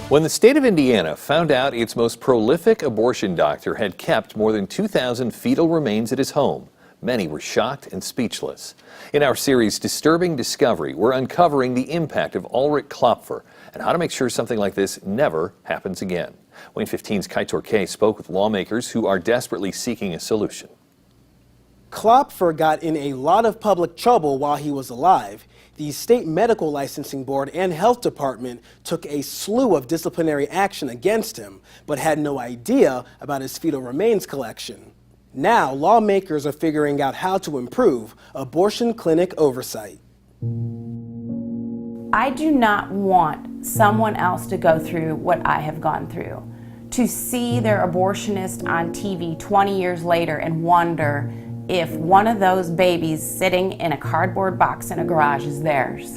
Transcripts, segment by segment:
When the state of Indiana found out its most prolific abortion doctor had kept more than 2,000 fetal remains at his home, many were shocked and speechless. In our series, Disturbing Discovery, we're uncovering the impact of Klopfer and how to make sure something like this never happens again. Wayne 15's Kaitor K spoke with lawmakers who are desperately seeking a solution. Klopfer got in a lot of public trouble while he was alive. The state medical licensing board and health department took a slew of disciplinary action against him, but had no idea about his fetal remains collection. Now, lawmakers are figuring out how to improve abortion clinic oversight. I do not want someone else to go through what I have gone through. To see their abortionist on TV 20 years later and wonder if one of those babies sitting in a cardboard box in a garage is theirs.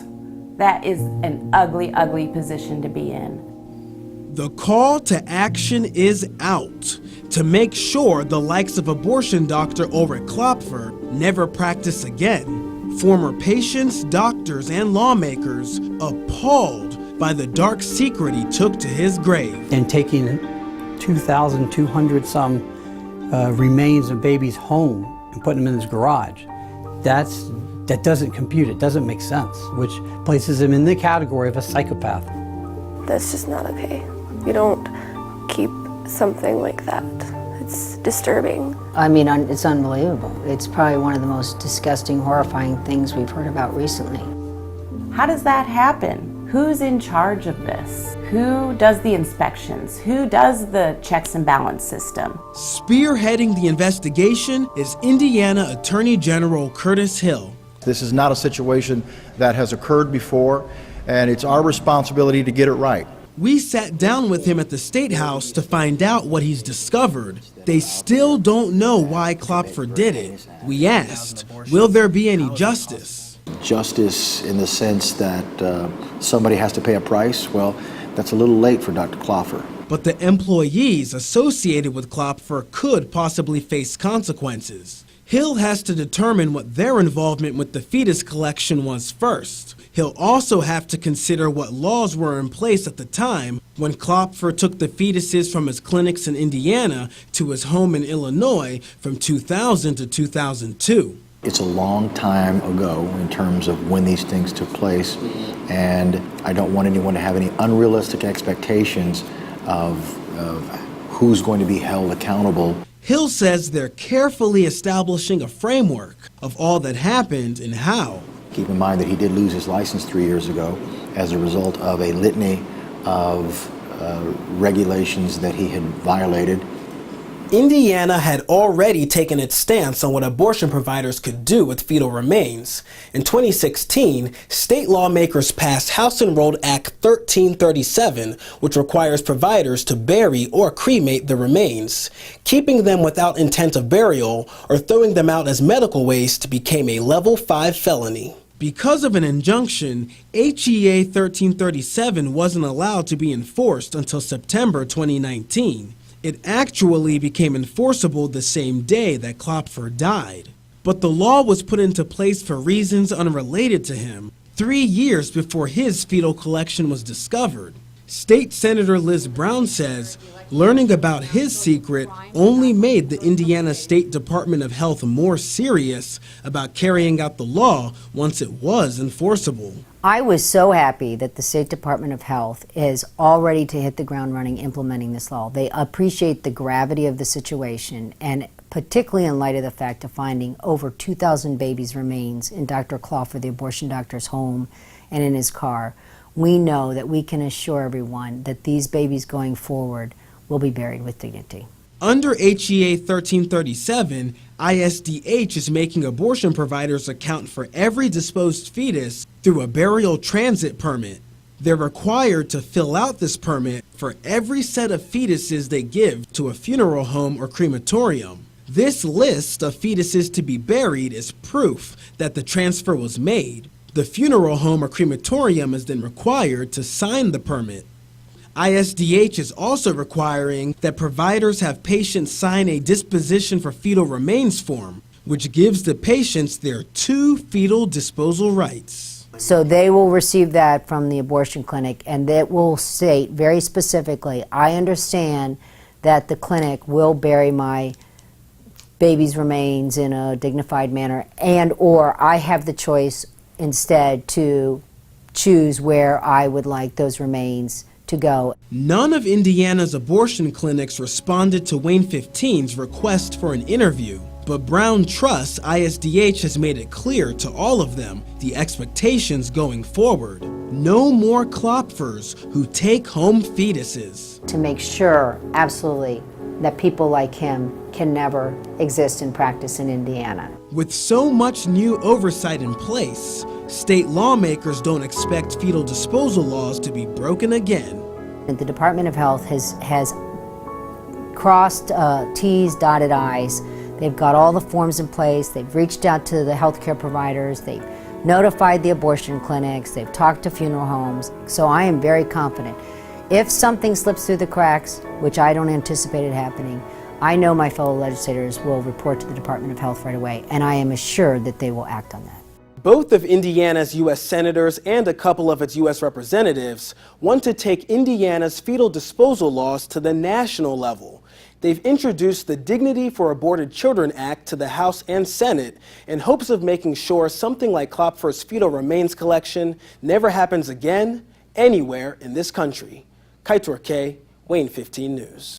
That is an ugly, ugly position to be in. The call to action is out to make sure the likes of abortion doctor Klopfer never practice again. Former patients, doctors, and lawmakers appalled by the dark secret he took to his grave. And taking 2,200 some remains of babies home and putting them in his garage, that doesn't compute, it doesn't make sense, which places him in the category of a psychopath. That's just not okay. You don't keep something like that. It's disturbing. I mean, it's unbelievable. It's probably one of the most disgusting, horrifying things we've heard about recently. How does that happen? Who's in charge of this? Who does the inspections? Who does the checks and balance system? Spearheading the investigation is Indiana Attorney General Curtis Hill. This is not a situation that has occurred before, and it's our responsibility to get it right. We sat down with him at the State House to find out what he's discovered. They still don't know why Klopfer did it. We asked, will there be any justice? Justice in the sense that somebody has to pay a price, well, that's a little late for Dr. Klopfer. But the employees associated with Klopfer could possibly face consequences. Hill has to determine what their involvement with the fetus collection was first. He'll also have to consider what laws were in place at the time when Klopfer took the fetuses from his clinics in Indiana to his home in Illinois from 2000 to 2002. It's a long time ago in terms of when these things took place, and I don't want anyone to have any unrealistic expectations of who's going to be held accountable. Hill says they're carefully establishing a framework of all that happened and how. Keep in mind that he did lose his license 3 years ago as a result of a litany of regulations that he had violated. Indiana had already taken its stance on what abortion providers could do with fetal remains. In 2016, state lawmakers passed House Enrolled Act 1337, which requires providers to bury or cremate the remains. Keeping them without intent of burial or throwing them out as medical waste became a Level 5 felony. Because of an injunction, HEA 1337 wasn't allowed to be enforced until September 2019. It actually became enforceable the same day that Klopfer died. But the law was put into place for reasons unrelated to him, 3 years before his fetal collection was discovered. State Senator Liz Brown says learning about his secret only made the Indiana State Department of Health more serious about carrying out the law once it was enforceable. I was so happy that the State Department of Health is all ready to hit the ground running implementing this law. They appreciate the gravity of the situation, and particularly in light of the fact of finding over 2,000 babies' remains in Dr. Klopfer, the abortion doctor's home, and in his car. We know that we can assure everyone that these babies going forward will be buried with dignity. Under HEA 1337, ISDH is making abortion providers account for every disposed fetus through a burial transit permit. They're required to fill out this permit for every set of fetuses they give to a funeral home or crematorium. This list of fetuses to be buried is proof that the transfer was made. The funeral home or crematorium is then required to sign the permit. ISDH is also requiring that providers have patients sign a disposition for fetal remains form, which gives the patients their 2 fetal disposal rights. So they will receive that from the abortion clinic, and it will state very specifically, I understand that the clinic will bury my baby's remains in a dignified manner, and or I have the choice instead to choose where I would like those remains to go. None of Indiana's abortion clinics responded to Wayne 15's request for an interview, but Brown trusts ISDH has made it clear to all of them the expectations going forward. No more Klopfers who take home fetuses. To make sure, absolutely, that people like him can never exist in practice in Indiana. With so much new oversight in place, state lawmakers don't expect fetal disposal laws to be broken again. The Department of Health has crossed T's, dotted I's. They've got all the forms in place. They've reached out to the healthcare providers. They've notified the abortion clinics. They've talked to funeral homes. So I am very confident. If something slips through the cracks, which I don't anticipate it happening, I know my fellow legislators will report to the Department of Health right away, and I am assured that they will act on that. Both of Indiana's U.S. senators and a couple of its U.S. representatives want to take Indiana's fetal disposal laws to the national level. They've introduced the Dignity for Aborted Children Act to the House and Senate in hopes of making sure something like Klopfer's fetal remains collection never happens again, anywhere in this country. Kaitor K, Wayne 15 News.